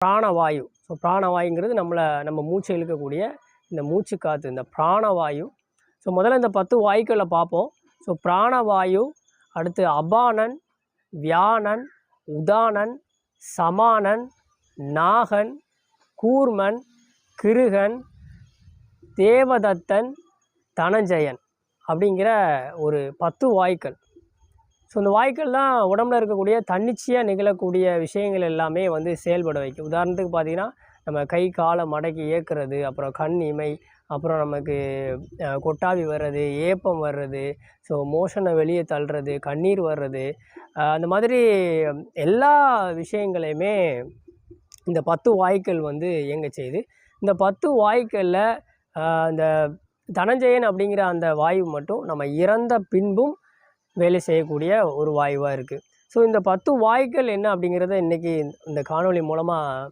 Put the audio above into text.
பிராணவாயு. ஸோ பிராணவாயுங்கிறது நம்ம மூச்சு இழுக்கக்கூடிய இந்த மூச்சு காற்று, இந்த பிராணவாயு. ஸோ முதல்ல இந்த 10 வாயுக்களை பார்ப்போம். ஸோ பிராணவாயு, அடுத்து அபானன், வியானன், உதானன், சமானன், நாகன், கூர்மன், கிருகன், தேவதத்தன், தனஞ்சயன் அப்படிங்கிற ஒரு 10 வாயுக்கள். ஸோ இந்த வாயுக்கள் தான் உடம்புல இருக்கக்கூடிய தன்னிச்சையாக நிகழக்கூடிய விஷயங்கள் எல்லாமே வந்து செயல்பட வைக்கும். உதாரணத்துக்கு பார்த்திங்கன்னா, நம்ம கை காலை மடக்கி இயக்குறது, அப்புறம் கண் இமை, அப்புறம் நமக்கு கொட்டாவி வர்றது, ஏப்பம் வர்றது, ஸோ மோஷனை வெளியே தள்ளுறது, கண்ணீர் வர்றது, அந்த மாதிரி எல்லா விஷயங்களையுமே இந்த 10 வாயுக்கள் வந்து இயங்க செய்யுது. இந்த 10 வாயுக்களில் இந்த தனஞ்சயன் அப்படிங்கிற அந்த வாயு மட்டும் நம்ம இறந்த பின்பும் வேலை செய்யக்கூடிய ஒரு வாயுவாக இருக்குது. ஸோ இந்த 10 வாயுக்கள் என்ன அப்படிங்கிறத இன்றைக்கி இந்த காணொளி மூலமாக